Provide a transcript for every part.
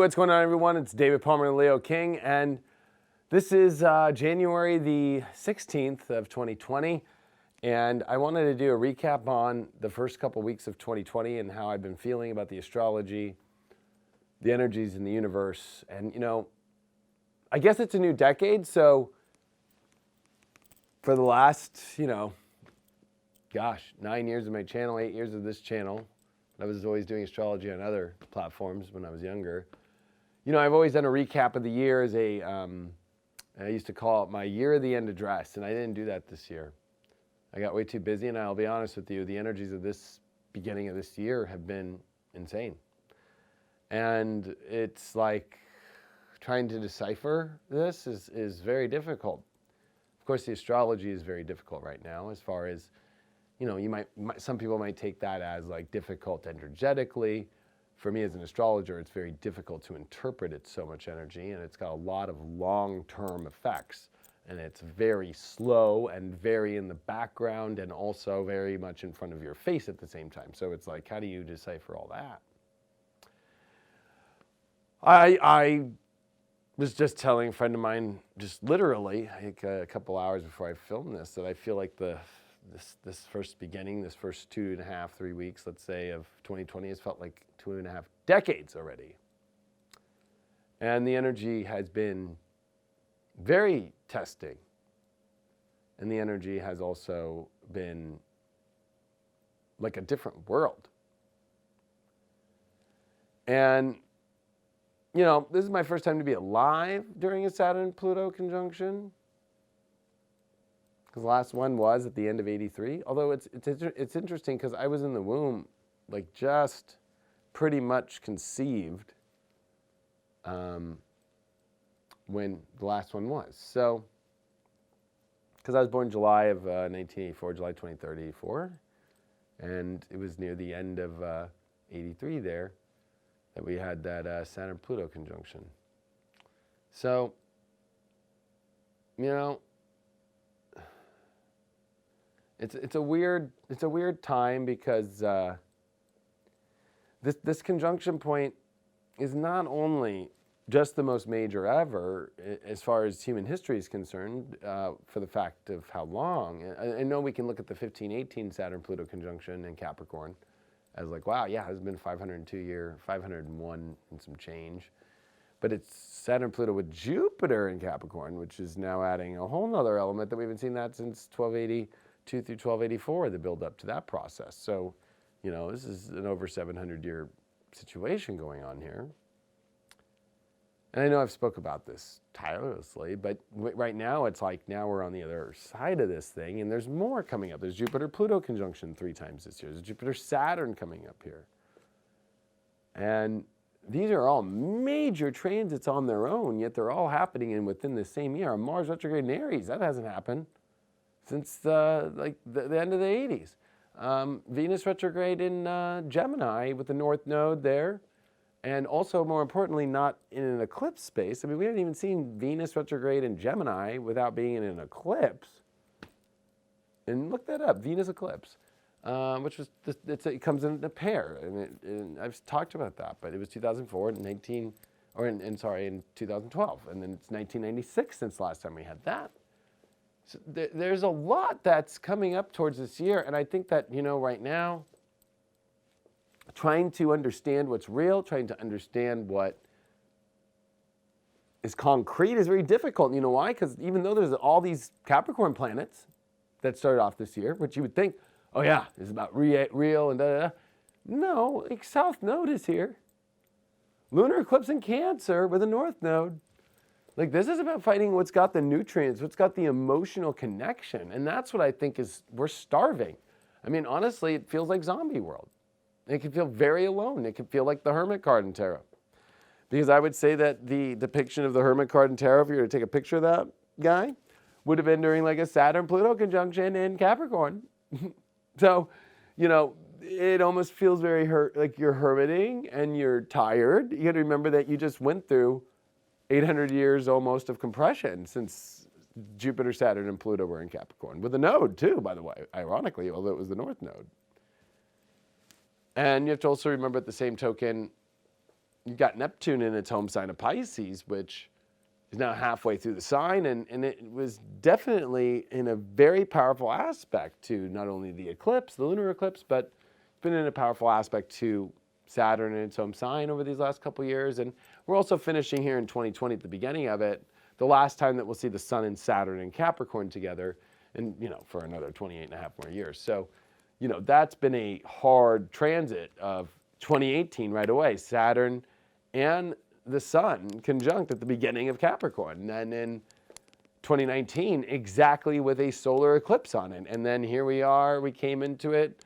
what's going on, everyone? It's David Palmer and Leo King, and this is January the 16th of 2020, and I wanted to do a recap on the first couple weeks of 2020 and how I've been feeling about the astrology, the energies in the universe, and I guess it's a new decade, so for the last, 9 years of my channel, 8 years of this channel, I was always doing astrology on other platforms when I was younger. I've always done a recap of the year as I used to call it my year of the end address, and I didn't do that this year. I got way too busy, and I'll be honest with you, the energies of this beginning of this year have been insane. And it's like trying to decipher this is very difficult. Of course, the astrology is very difficult right now as far as some people might take that as like difficult energetically. For me as an astrologer, it's very difficult to interpret it so much energy, and it's got a lot of long-term effects. And it's very slow and very in the background and also very much in front of your face at the same time. So it's like, how do you decipher all that? I was just telling a friend of mine, just literally, like a couple hours before I filmed this, that I feel like this first beginning, this first 2.5, 3 weeks, let's say, of 2020 has felt like 2.5 decades already. And the energy has been very testing. And the energy has also been like a different world. And, this is my first time to be alive during a Saturn-Pluto conjunction. Because the last one was at the end of '83. Although it's interesting because I was in the womb, like just pretty much conceived when the last one was. So, because I was born July of 1984, July 23rd, 84, and it was near the end of '83 there that we had that Saturn-Pluto conjunction. So, It's a weird time because this conjunction point is not only just the most major ever as far as human history is concerned for the fact of how long. I know we can look at the 1518 Saturn-Pluto conjunction in Capricorn as like, wow, yeah, it's been 501 and some change. But it's Saturn-Pluto with Jupiter in Capricorn, which is now adding a whole nother element that we haven't seen that since 1282 through 1284, the build up to that process. So, this is an over 700-year situation going on here. And I know I've spoke about this tirelessly, but right now it's like now we're on the other side of this thing, and there's more coming up. There's Jupiter-Pluto conjunction 3 times this year. There's Jupiter-Saturn coming up here. And these are all major transits on their own, yet they're all happening within the same year. Mars retrograde in Aries, that hasn't happened since the end of the 80s. Venus retrograde in Gemini with the North Node there. And also, more importantly, not in an eclipse space. I mean, we haven't even seen Venus retrograde in Gemini without being in an eclipse. And look that up, Venus eclipse, which was, it comes in a pair. And I've talked about that, but it was 2004 and in 2012. And then it's 1996 since last time we had that. So there's a lot that's coming up towards this year, and I think that, right now, trying to understand what's real, trying to understand what is concrete is very difficult. You know why? Because even though there's all these Capricorn planets that started off this year, which you would think, oh yeah, it's about real and da-da-da. No, like South Node is here. Lunar eclipse in Cancer with a North Node. Like, this is about fighting what's got the nutrients, what's got the emotional connection. And that's what I think we're starving. I mean, honestly, it feels like zombie world. It can feel very alone. It can feel like the Hermit card in tarot. Because I would say that the depiction of the Hermit card in tarot, if you were to take a picture of that guy, would have been during like a Saturn-Pluto conjunction in Capricorn. So, it almost feels very like you're hermiting and you're tired. You got to remember that you just went through 800 years almost of compression since Jupiter, Saturn, and Pluto were in Capricorn. With a node too, by the way, ironically, although it was the North Node. And you have to also remember at the same token, you've got Neptune in its home sign of Pisces, which is now halfway through the sign, and it was definitely in a very powerful aspect to not only the eclipse, the lunar eclipse, but been in a powerful aspect to Saturn in its home sign over these last couple of years. And we're also finishing here in 2020 at the beginning of it, the last time that we'll see the Sun and Saturn and Capricorn together, and for another 28 and a half more years. So, that's been a hard transit of 2018 right away. Saturn and the Sun conjunct at the beginning of Capricorn. And in 2019, exactly with a solar eclipse on it. And then here we are, we came into it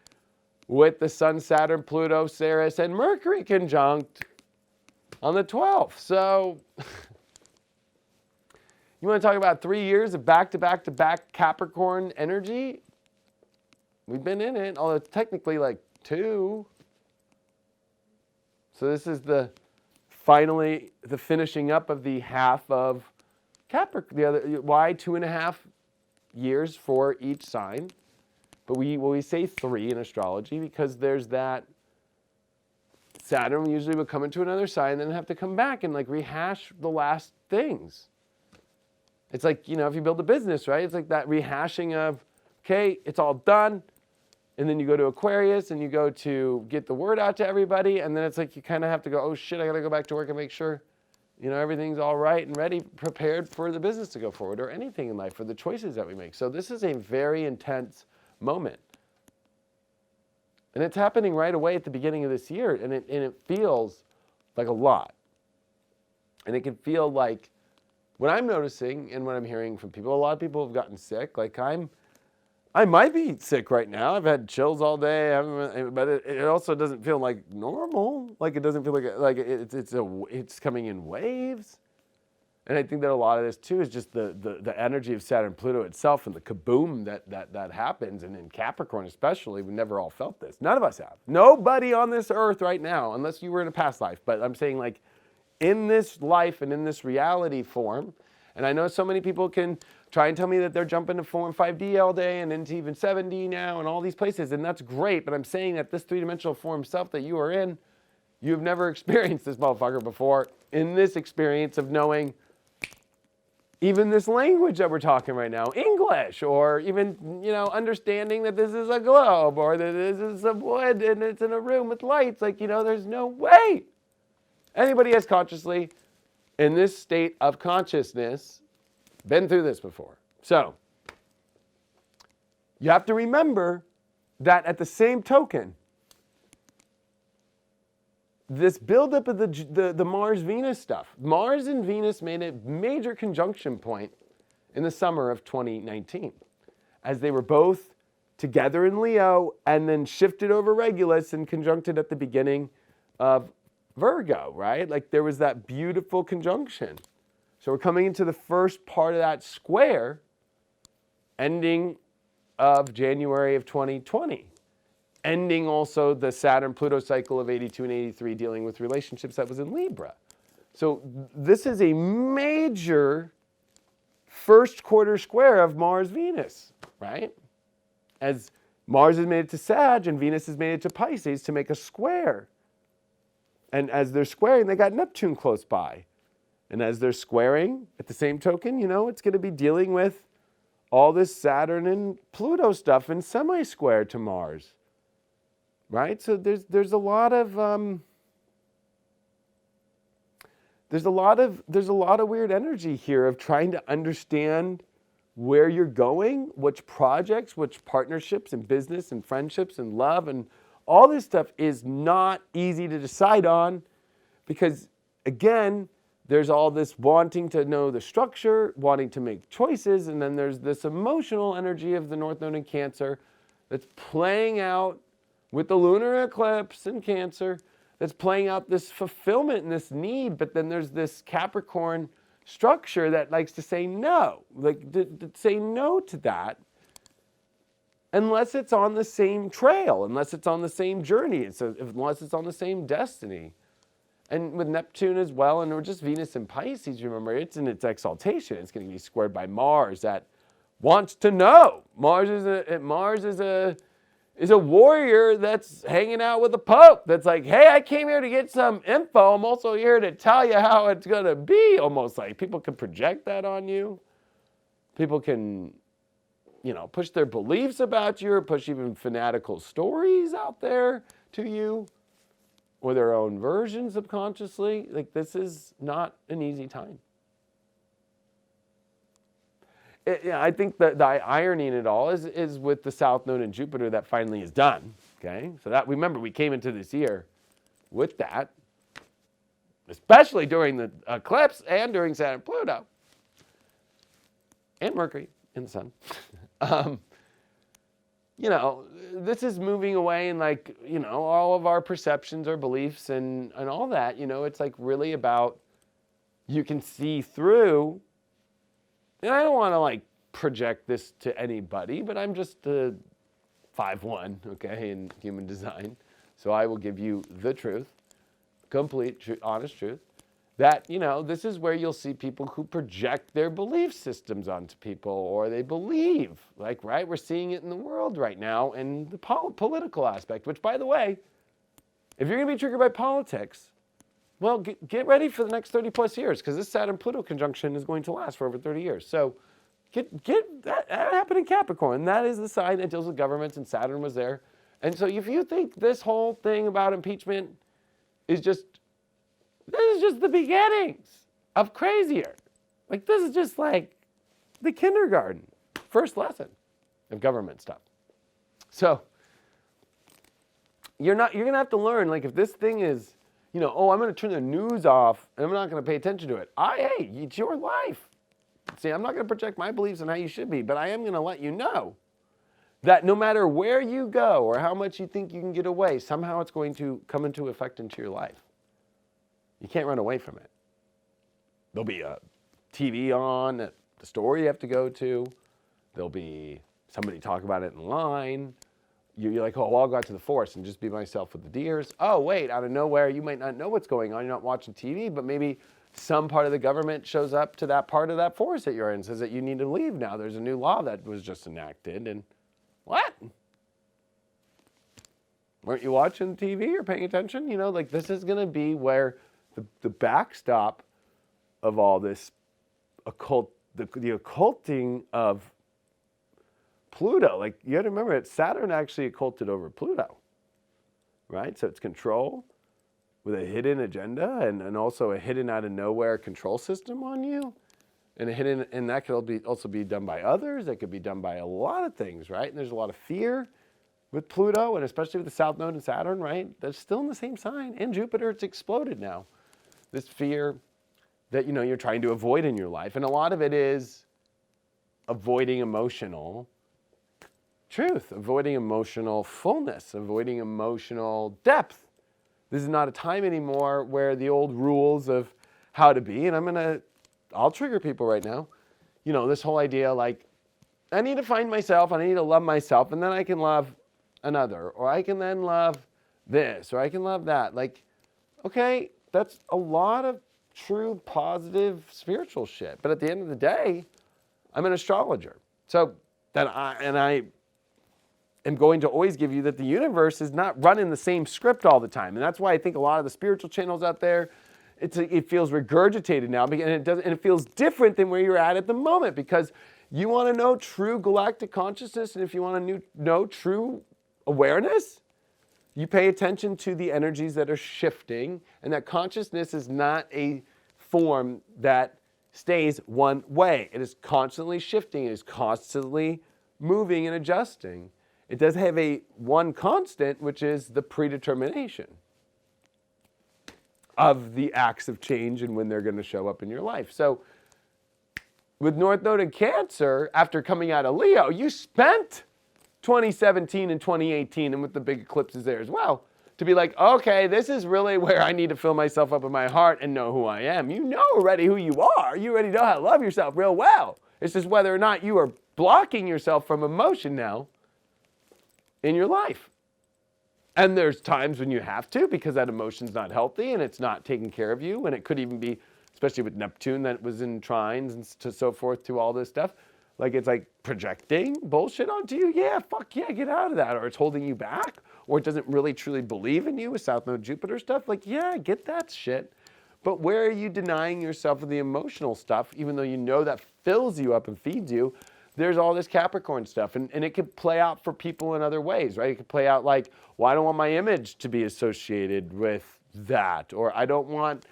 with the Sun, Saturn, Pluto, Ceres, and Mercury conjunct on the 12th. So you want to talk about 3 years of back-to-back-to-back Capricorn energy? We've been in it, although it's technically like 2. So this is finally the finishing up of the half of Capricorn. Why 2.5 years for each sign? But we say 3 in astrology because there's that Saturn usually would come into another sign and then have to come back and rehash the last things. It's like, if you build a business, right? It's like that rehashing of, okay, it's all done. And then you go to Aquarius and you go to get the word out to everybody. And then it's like you kind of have to go, oh shit, I got to go back to work and make sure, everything's all right and ready, prepared for the business to go forward or anything in life, for the choices that we make. So this is a very intense moment. And it's happening right away at the beginning of this year. And it feels like a lot. And it can feel like, what I'm noticing and what I'm hearing from people, a lot of people have gotten sick. I might be sick right now. I've had chills all day, but it also doesn't feel like normal. Like it doesn't feel like it's coming in waves. And I think that a lot of this too is just the energy of Saturn Pluto itself and the kaboom that happens. And in Capricorn especially, we never all felt this. None of us have. Nobody on this earth right now, unless you were in a past life. But I'm saying in this life and in this reality form, and I know so many people can try and tell me that they're jumping to 4 and 5D all day and into even 7D now and all these places, and that's great, but I'm saying that this three-dimensional form self that you are in, you've never experienced this motherfucker before in this experience of knowing even this language that we're talking right now, English, or even, understanding that this is a globe or that this is some wood and it's in a room with lights. There's no way anybody has consciously, in this state of consciousness, been through this before. So, you have to remember that at the same token, this buildup of the Mars-Venus stuff, Mars and Venus made a major conjunction point in the summer of 2019, as they were both together in Leo and then shifted over Regulus and conjuncted at the beginning of Virgo, right? There was that beautiful conjunction. So we're coming into the first part of that square, ending of January of 2020. Ending also the Saturn-Pluto cycle of 82 and 83, dealing with relationships that was in Libra. So this is a major first quarter square of Mars-Venus, right? As Mars has made it to Sag and Venus has made it to Pisces to make a square. And as they're squaring, they got Neptune close by. And as they're squaring, at the same token, it's going to be dealing with all this Saturn and Pluto stuff and semi-square to Mars. Right? So there's a lot of weird energy here of trying to understand where you're going, which projects, which partnerships and business and friendships and love and all this stuff is not easy to decide on because, again, there's all this wanting to know the structure, wanting to make choices, and then there's this emotional energy of the North Node in Cancer that's playing out with the lunar eclipse in Cancer, that's playing out this fulfillment and this need, but then there's this Capricorn structure that likes to say no, to say no to that, unless it's on the same trail, unless it's on the same journey, unless it's on the same destiny. And with Neptune as well, and or just Venus and Pisces, remember, it's in its exaltation. It's going to be squared by Mars that wants to know. Mars is a is a warrior that's hanging out with the Pope. That's like, hey, I came here to get some info. I'm also here to tell you how it's going to be. Almost like people can project that on you. People can, push their beliefs about you, or push even fanatical stories out there to you, or their own versions subconsciously. Like, this is not an easy time. I think that the irony in it all is with the South Node in Jupiter that finally is done. Okay, so that, remember, we came into this year with that, especially during the eclipse and during Saturn-Pluto and Mercury in the Sun. This is moving away, and all of our perceptions, our beliefs, and all that. It's like really about, you can see through. And I don't want to project this to anybody, but I'm just a 5-1, okay, in human design. So I will give you the truth, complete, honest truth, that, this is where you'll see people who project their belief systems onto people, or they believe, right? We're seeing it in the world right now in the political aspect, which, by the way, if you're going to be triggered by politics, well, get ready for the next 30 plus years, because this Saturn-Pluto conjunction is going to last for over 30 years. So get that happened in Capricorn. That is the sign that deals with governments, and Saturn was there. And so if you think this whole thing about impeachment is this is just the beginnings of crazier. This is just like the kindergarten, first lesson of government stuff. So you're going to have to learn, if this thing is, I'm going to turn the news off and I'm not going to pay attention to it. Hey, it's your life. See, I'm not going to project my beliefs on how you should be, but I am going to let you know that no matter where you go or how much you think you can get away, somehow it's going to come into effect into your life. You can't run away from it. There'll be a TV on, the store you have to go to. There'll be somebody talk about it in line. You're like, I'll go out to the forest and just be myself with the deers. Oh, wait, out of nowhere, you might not know what's going on. You're not watching TV, but maybe some part of the government shows up to that part of that forest that you're in and says that you need to leave now. There's a new law that was just enacted. And what? Weren't you watching TV or paying attention? This is going to be where the backstop of all this occult, the occulting of Pluto. You have to remember that Saturn actually occulted over Pluto, right? So it's control with a hidden agenda, and also a hidden out of nowhere control system on you. And that could also be done by others. That could be done by a lot of things, right? And there's a lot of fear with Pluto, and especially with the South Node and Saturn, right? That's still in the same sign. And Jupiter, it's exploded now. This fear that, you're trying to avoid in your life. And a lot of it is avoiding emotional truth, avoiding emotional fullness, avoiding emotional depth. This is not a time anymore where the old rules of how to be, and I'll trigger people right now. This whole idea I need to find myself, I need to love myself, and then I can love another, or I can then love this, or I can love that. Okay, that's a lot of true, positive, spiritual shit. But at the end of the day, I'm an astrologer. So I am going to always give you that the universe is not running the same script all the time. And that's why I think a lot of the spiritual channels out there, it feels regurgitated now, and it feels different than where you're at the moment, because you want to know true galactic consciousness, and if you want to know true awareness, you pay attention to the energies that are shifting, and that consciousness is not a form that stays one way. It is constantly shifting. It is constantly moving and adjusting. It does have one constant, which is the predetermination of the acts of change and when they're going to show up in your life. So with North Node in Cancer, after coming out of Leo, you spent 2017 and 2018, and with the big eclipses there as well, to be like, okay, this is really where I need to fill myself up in my heart and know who I am. You know already who you are. You already know how to love yourself real well. It's just whether or not you are blocking yourself from emotion now in your life. And there's times when you have to, because that emotion's not healthy and it's not taking care of you. And it could even be, especially with Neptune that was in trines and so forth to all this stuff. Like it's like projecting bullshit onto you. Yeah, fuck yeah, get out of that. Or it's holding you back, or it doesn't really truly believe in you with South Node Jupiter stuff. Like, yeah, get that shit. But where are you denying yourself of the emotional stuff, even though you know that fills you up and feeds you? There's all this Capricorn stuff, and it could play out for people in other ways, right? It could play out like, well, I don't want my image to be associated with that, or I don't want,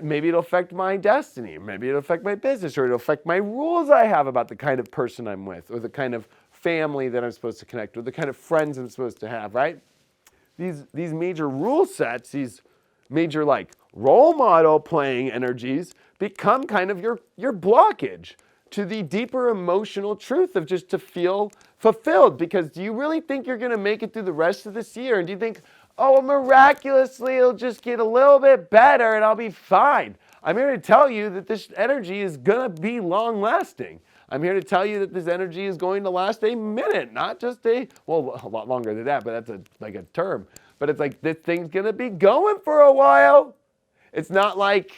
maybe it'll affect my destiny, maybe it'll affect my business, or it'll affect my rules I have about the kind of person I'm with, or the kind of family that I'm supposed to connect with, the kind of friends I'm supposed to have, right? These major rule sets, these major like role model playing energies become kind of your blockage to the deeper emotional truth of just to feel fulfilled. Because do you really think you're going to make it through the rest of this year? And do you think, oh, miraculously it'll just get a little bit better and I'll be fine? I'm here to tell you that this energy is going to be long lasting. I'm here to tell you that this energy is going to last a minute, not just a lot longer than that, but that's like a term. But it's like this thing's going to be going for a while. It's not like,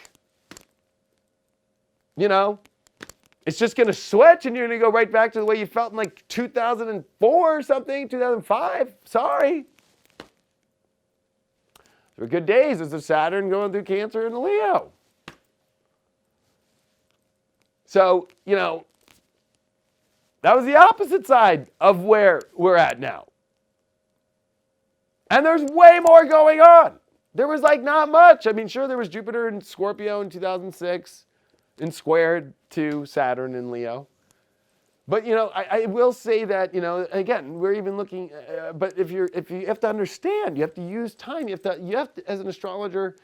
it's just going to switch and you're going to go right back to the way you felt in like 2004 or something, 2005. Sorry. There were good days as a Saturn going through Cancer and Leo. So, that was the opposite side of where we're at now. And there's way more going on. There was like not much. I mean, sure, there was Jupiter in Scorpio in 2006 and squared to Saturn in Leo. But, I will say that, again, we're even looking, but if you have to understand, you have to use time, you have to, as an astrologer,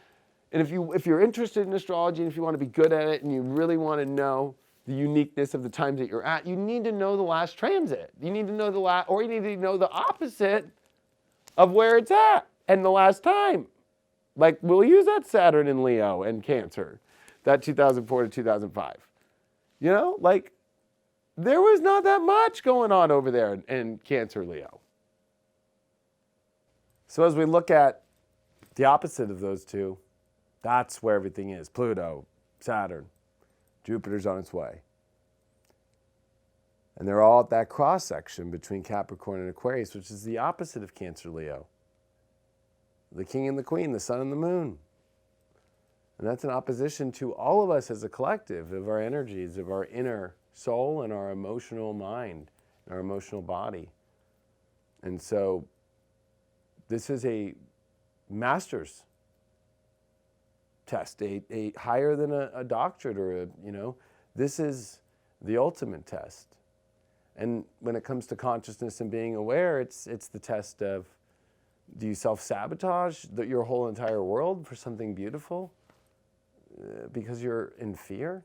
and if you're interested in astrology and if you want to be good at it and you really want to know the uniqueness of the times that you're at, you need to know the last transit. You need to know or you need to know the opposite of where it's at and the last time. Like, we'll use that Saturn in Leo and Cancer, that 2004 to 2005. Like, there was not that much going on over there in Cancer, Leo. So as we look at the opposite of those two, that's where everything is. Pluto, Saturn, Jupiter's on its way. And they're all at that cross section between Capricorn and Aquarius, which is the opposite of Cancer, Leo. The king and the queen, the sun and the moon. And that's in opposition to all of us as a collective, of our energies, of our inner soul and our emotional mind, our emotional body. And so this is a master's test, a higher than a doctorate or this is the ultimate test. And when it comes to consciousness and being aware, it's the test of, do you self-sabotage your whole entire world for something beautiful because you're in fear?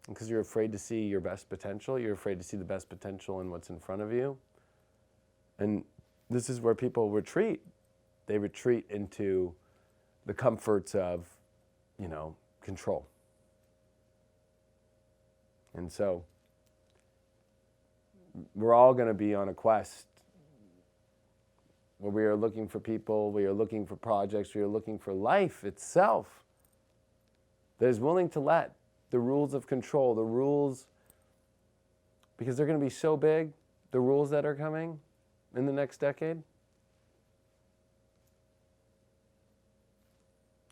Because you're afraid to see your best potential? You're afraid to see the best potential in what's in front of you? And this is where people retreat. They retreat into the comforts of, control. And so we're all going to be on a quest where we are looking for people, we are looking for projects, we are looking for life itself that is willing to let the rules of control, the rules, because they're going to be so big, the rules that are coming in the next decade.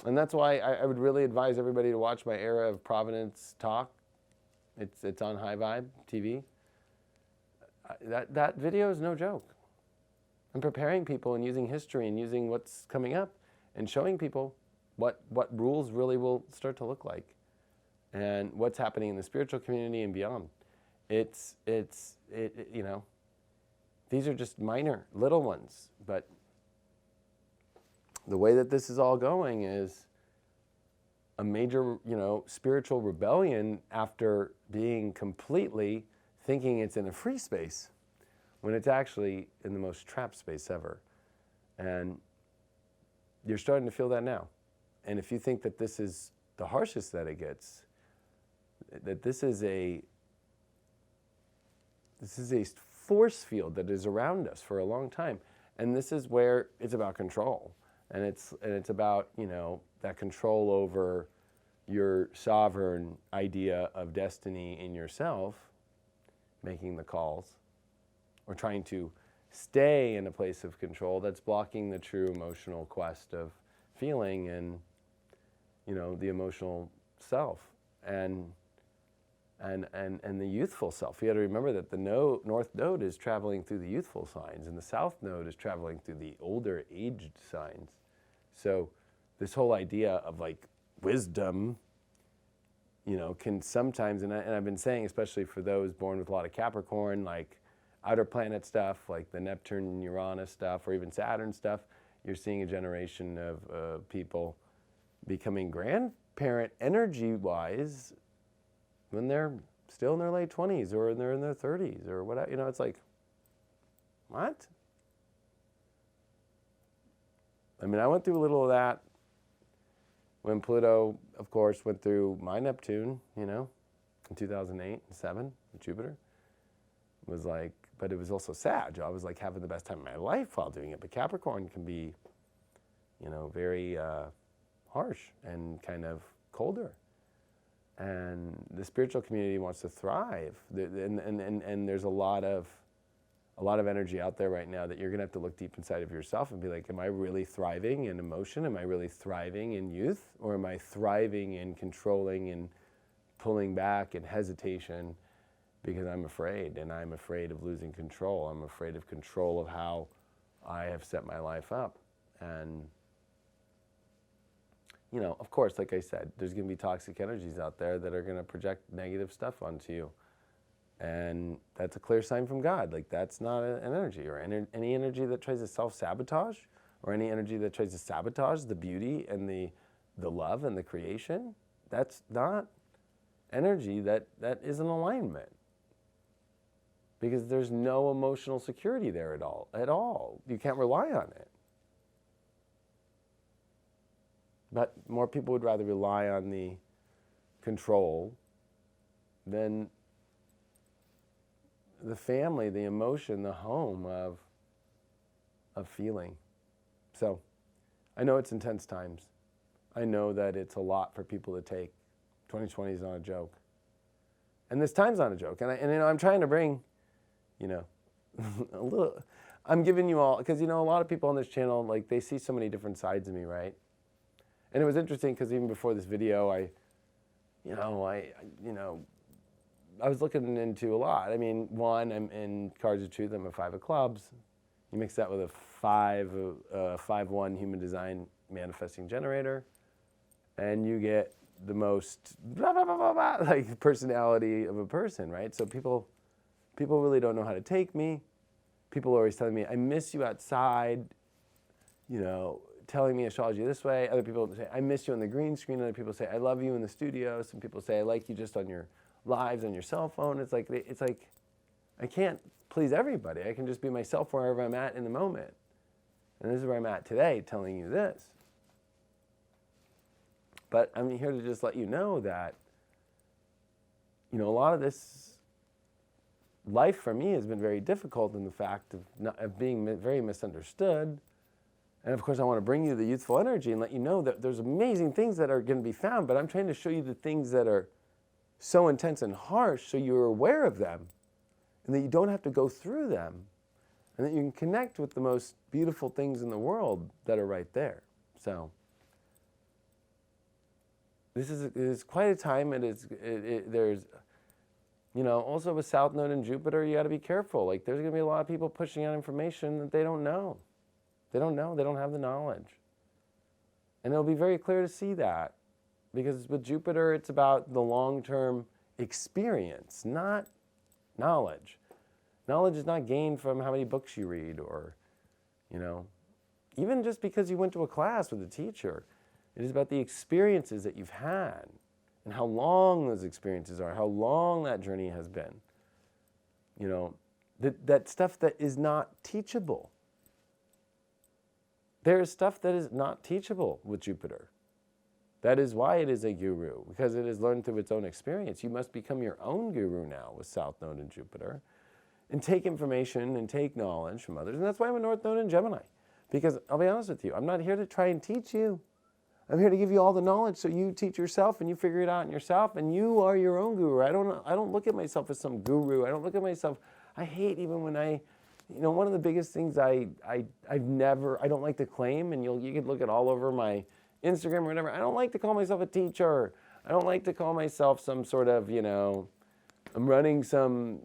And that's why I would really advise everybody to watch my Era of Providence talk. It's on High Vibe TV. That video is no joke. I'm preparing people and using history and using what's coming up and showing people what rules really will start to look like and what's happening in the spiritual community and beyond. These are just minor, little ones, but the way that this is all going is a major, spiritual rebellion after being completely thinking it's in a free space when it's actually in the most trapped space ever. And you're starting to feel that now. And if you think that this is the harshest that it gets, that this is a force field that is around us for a long time. And this is where it's about control. And it's about, that control over your sovereign idea of destiny in yourself, making the calls, or trying to stay in a place of control that's blocking the true emotional quest of feeling and, the emotional self and the youthful self. You got to remember that the north node is traveling through the youthful signs, and the south node is traveling through the older aged signs. So this whole idea of like wisdom, can sometimes, and I've been saying, especially for those born with a lot of Capricorn, like outer planet stuff, like the Neptune and Uranus stuff, or even Saturn stuff, you're seeing a generation of people becoming grandparent energy-wise when they're still in their late 20s or they're in their 30s or whatever. It's like, what? I mean, I went through a little of that when Pluto, of course, went through my Neptune, in 2008 and 7 with Jupiter. It was like, but it was also sad. I was like having the best time of my life while doing it. But Capricorn can be, very harsh and kind of colder. And the spiritual community wants to thrive. And there's a lot of energy out there right now that you're going to have to look deep inside of yourself and be like, am I really thriving in emotion? Am I really thriving in youth? Or am I thriving in controlling and pulling back and hesitation because I'm afraid, and I'm afraid of losing control. I'm afraid of control of how I have set my life up. And, of course, like I said, there's going to be toxic energies out there that are going to project negative stuff onto you. And that's a clear sign from God. Like, that's not an energy, or any energy that tries to self-sabotage, or any energy that tries to sabotage the beauty and the love and the creation. That's not energy that is in alignment. Because there's no emotional security there at all. You can't rely on it. But more people would rather rely on the control than the family, the emotion, the home of feeling. So I know it's intense times. I know that it's a lot for people to take. 2020 is not a joke. And this time's not a joke. And I'm trying to bring, a little, I'm giving you all, because, a lot of people on this channel, like, they see so many different sides of me, right? And it was interesting because even before this video, I was looking into a lot. I mean, one, I'm in Cards of Truth. I'm a 5 of clubs. You mix that with a 5-1 human design manifesting generator, and you get the most blah, blah, blah, blah, blah, like personality of a person, right? So people really don't know how to take me. People are always telling me, I miss you outside, telling me astrology this way. Other people say, I miss you on the green screen. Other people say, I love you in the studio. Some people say, I like you just on your lives on your cell phone. It's like I can't please everybody. I can just be myself wherever I'm at in the moment. And this is where I'm at today, telling you this. But I'm here to just let you know that, a lot of this life for me has been very difficult in the fact of being very misunderstood. And of course, I want to bring you the youthful energy and let you know that there's amazing things that are going to be found, but I'm trying to show you the things that are so intense and harsh so you're aware of them and that you don't have to go through them and that you can connect with the most beautiful things in the world that are right there. So this is quite a time. There's, also with South Node and Jupiter, you got to be careful. Like, there's going to be a lot of people pushing out information that they don't know. They don't know. They don't have the knowledge. And it'll be very clear to see that. Because with Jupiter, it's about the long-term experience, not knowledge. Knowledge is not gained from how many books you read or, even just because you went to a class with a teacher. It is about the experiences that you've had and how long those experiences are, how long that journey has been. That stuff that is not teachable. There is stuff that is not teachable with Jupiter. That is why it is a guru, because it has learned through its own experience. You must become your own guru now with South Node and Jupiter and take information and take knowledge from others. And that's why I'm a North Node in Gemini. Because I'll be honest with you, I'm not here to try and teach you. I'm here to give you all the knowledge so you teach yourself and you figure it out in yourself, and you are your own guru. I don't look at myself as some guru. I don't look at myself, I hate even when one of the biggest things I don't like to claim, and you could look at all over my Instagram or whatever, I don't like to call myself a teacher. I don't like to call myself some sort of, I'm running some,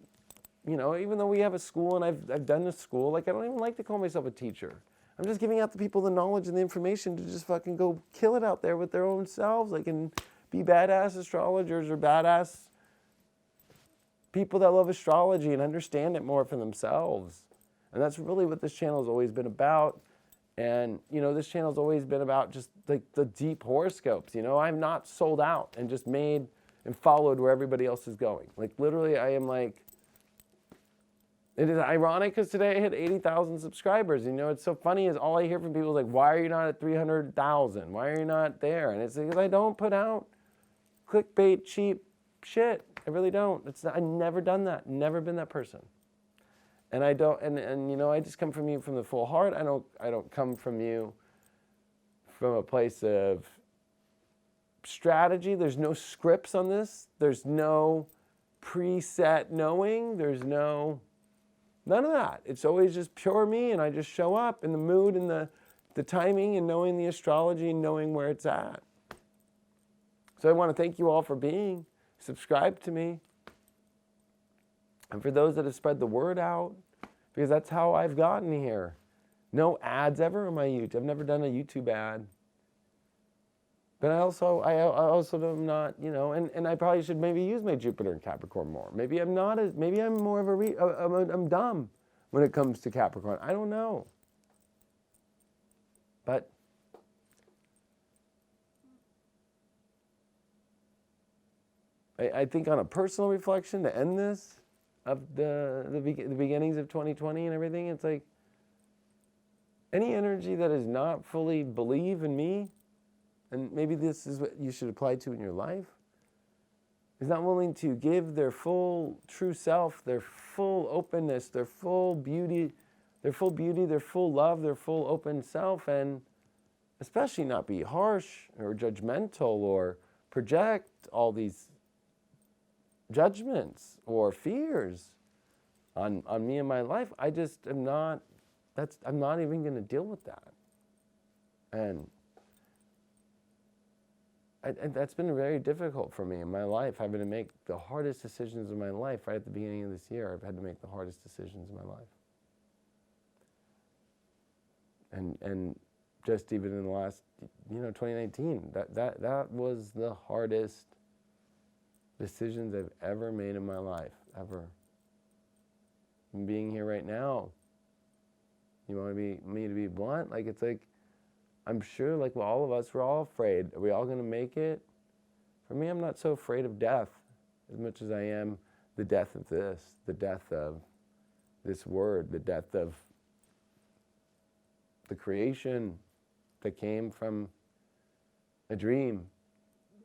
even though we have a school and I've done a school, I don't even like to call myself a teacher. I'm just giving out the people the knowledge and the information to just fucking go kill it out there with their own selves. They can be badass astrologers or badass people that love astrology and understand it more for themselves. And that's really what this channel has always been about. And, this channel has always been about just like the deep horoscopes. I'm not sold out and just made and followed where everybody else is going. Like literally I am like, it is ironic because today I hit 80,000 subscribers. It's so funny is all I hear from people is like, why are you not at 300,000? Why are you not there? And it's because I don't put out clickbait, cheap shit. I really don't. I've never done that. Never been that person. And I don't, and I just come from you from the full heart. I don't come from you from a place of strategy. There's no scripts on this. There's no preset knowing. There's none of that. It's always just pure me, and I just show up in the mood and the timing and knowing the astrology and knowing where it's at. So I want to thank you all for being subscribed to me. And for those that have spread the word out, because that's how I've gotten here. No ads ever on my YouTube. I've never done a YouTube ad. But I also am not, and I probably should maybe use my Jupiter and Capricorn more. Maybe I'm more of I'm dumb when it comes to Capricorn. I don't know. But I think on a personal reflection to end this, of the beginnings of 2020 and everything, it's like any energy that does not fully believe in me, and maybe this is what you should apply to in your life, is not willing to give their full true self, their full openness, their full beauty, their full love, their full open self, and especially not be harsh or judgmental or project all these judgments or fears on me and my life. I just am not, I'm not even going to deal with that. And that's been very difficult for me in my life, having to make the hardest decisions of my life right at the beginning of this year. I've had to make the hardest decisions in my life. And just even in the last, 2019, that was the hardest decisions I've ever made in my life, ever. And being here right now, you want me to be blunt? It's like, I'm sure, all of us, we're all afraid. Are we all going to make it? For me, I'm not so afraid of death as much as I am the death of this, the death of this word, the death of the creation that came from a dream,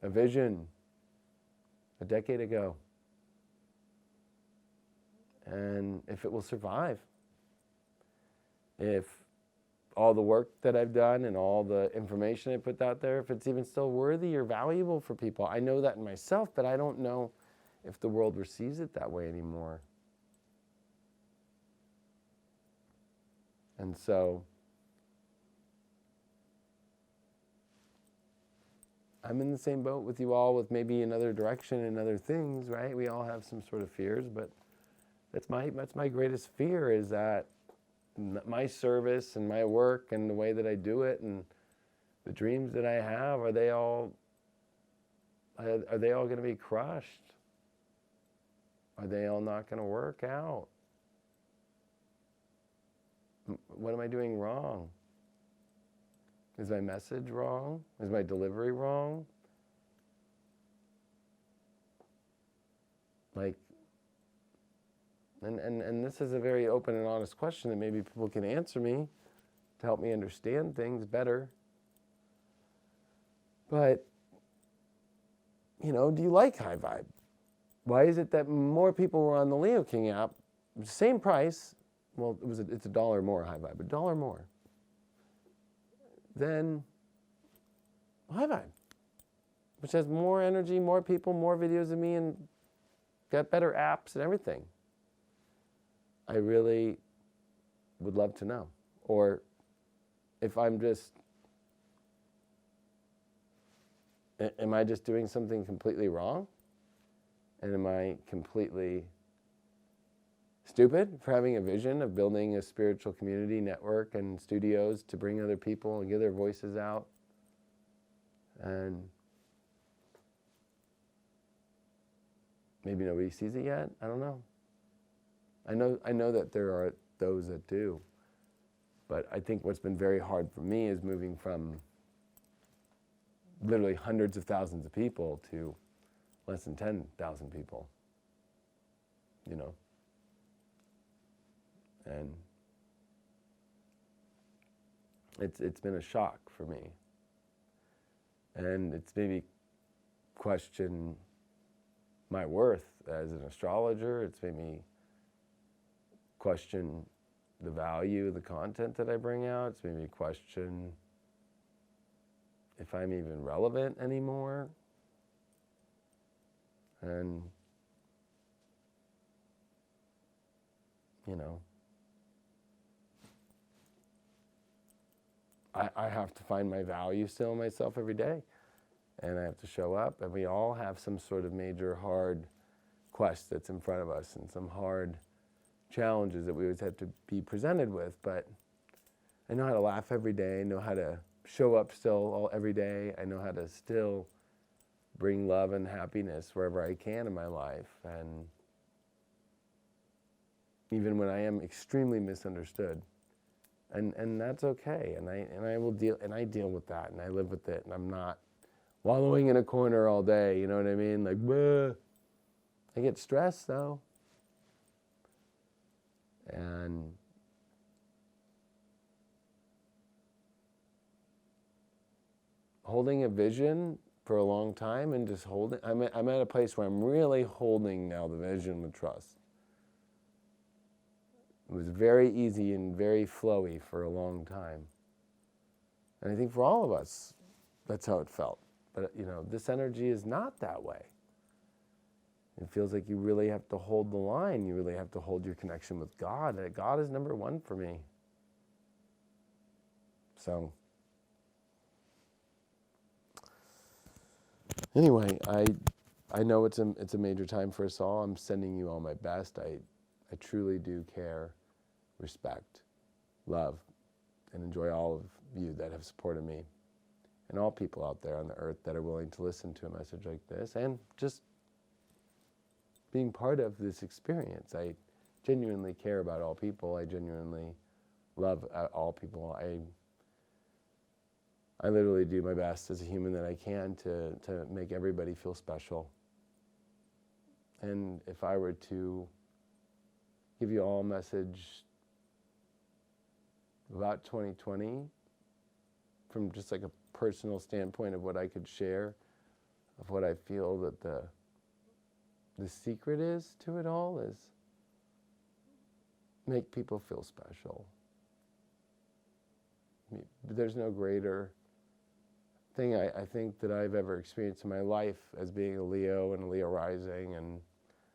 a vision, a decade ago. And if it will survive, if all the work that I've done and all the information I put out there, if it's even still worthy or valuable for people. I know that in myself, but I don't know if the world receives it that way anymore. And so I'm in the same boat with you all, with maybe another direction and other things, right? We all have some sort of fears, but that's my greatest fear, is that my service and my work and the way that I do it and the dreams that I have, are they all going to be crushed? Are they all not going to work out? What am I doing wrong? Is my message wrong? Is my delivery wrong? And this is a very open and honest question that maybe people can answer me to help me understand things better. But, do you like high vibe? Why is it that more people were on the Leo King app, same price, well, it's $1 more high vibe, $1 more, than high vibe, which has more energy, more people, more videos of me, and got better apps and everything. I really would love to know. Or if I'm just, am I just doing something completely wrong? And am I completely stupid for having a vision of building a spiritual community network and studios to bring other people and get their voices out? And maybe nobody sees it yet. I don't know. I know that there are those that do. But I think what's been very hard for me is moving from literally hundreds of thousands of people to less than 10,000 people, you know. And it's been a shock for me. And it's made me question my worth as an astrologer. It's made me question the value of the content that I bring out. It's made me question if I'm even relevant anymore. And, you know, I have to find my value still in myself every day. And I have to show up. And we all have some sort of major hard quest that's in front of us and some hard challenges that we always have to be presented with. But I know how to laugh every day. I know how to show up still every day. I know how to still bring love and happiness wherever I can in my life. And even when I am extremely misunderstood. And that's okay. And I will deal, and I deal with that, and I live with it, and I'm not wallowing in a corner all day, you know what I mean? Like, bleh. I get stressed though. And holding a vision for a long time and just holding, I'm at a place where I'm really holding now the vision with trust. It was very easy and very flowy for a long time. And I think for all of us, that's how it felt. But, you know, this energy is not that way. It feels like you really have to hold the line. You really have to hold your connection with God. And God is number one for me. So, anyway, I know it's a major time for us all. I'm sending you all my best. I truly do care, respect, love, and enjoy all of you that have supported me and all people out there on the earth that are willing to listen to a message like this and just being part of this experience. I genuinely care about all people. I genuinely love all people. I literally do my best as a human that I can to make everybody feel special. And if I were to give you all a message about 2020 from just like a personal standpoint of what I could share, of what I feel that the secret is to it all is make people feel special. I mean, there's no greater thing I think that I've ever experienced in my life as being a Leo and a Leo rising and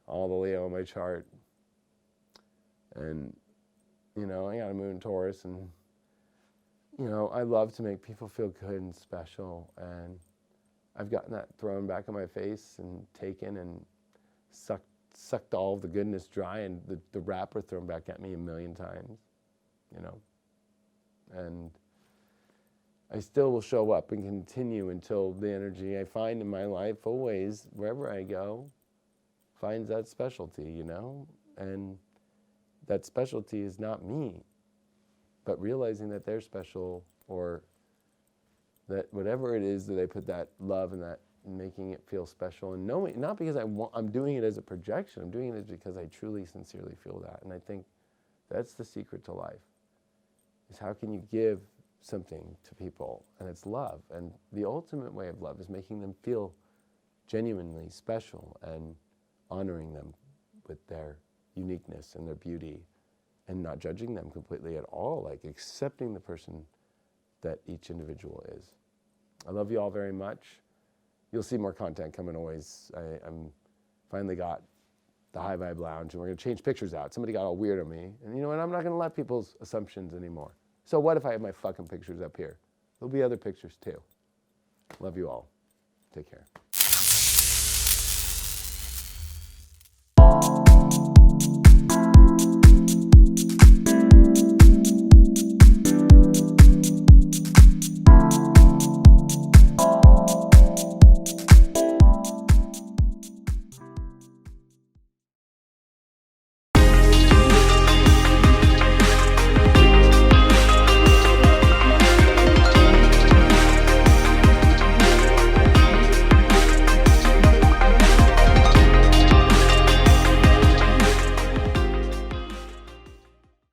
all the Leo in my chart. And, you know, I got a moon Taurus and, you know, I love to make people feel good and special. And I've gotten that thrown back in my face and taken and sucked all of the goodness dry and the wrapper thrown back at me a million times, you know. And I still will show up and continue until the energy I find in my life always, wherever I go, finds that specialty, you know. And that specialty is not me, but realizing that they're special, or that whatever it is that I put that love and that making it feel special, and knowing, not because I'm doing it as a projection, I'm doing it because I truly, sincerely feel that. And I think that's the secret to life, is how can you give something to people, and it's love. And the ultimate way of love is making them feel genuinely special and honoring them with their uniqueness and their beauty and not judging them completely at all, like accepting the person that each individual is. I love you all very much. You'll see more content coming always. I'm finally got the High Vibe Lounge, and we're going to change pictures out. Somebody got all weird on me. And you know what? I'm not going to let people's assumptions anymore. So what if I have my fucking pictures up here? There'll be other pictures too. Love you all. Take care.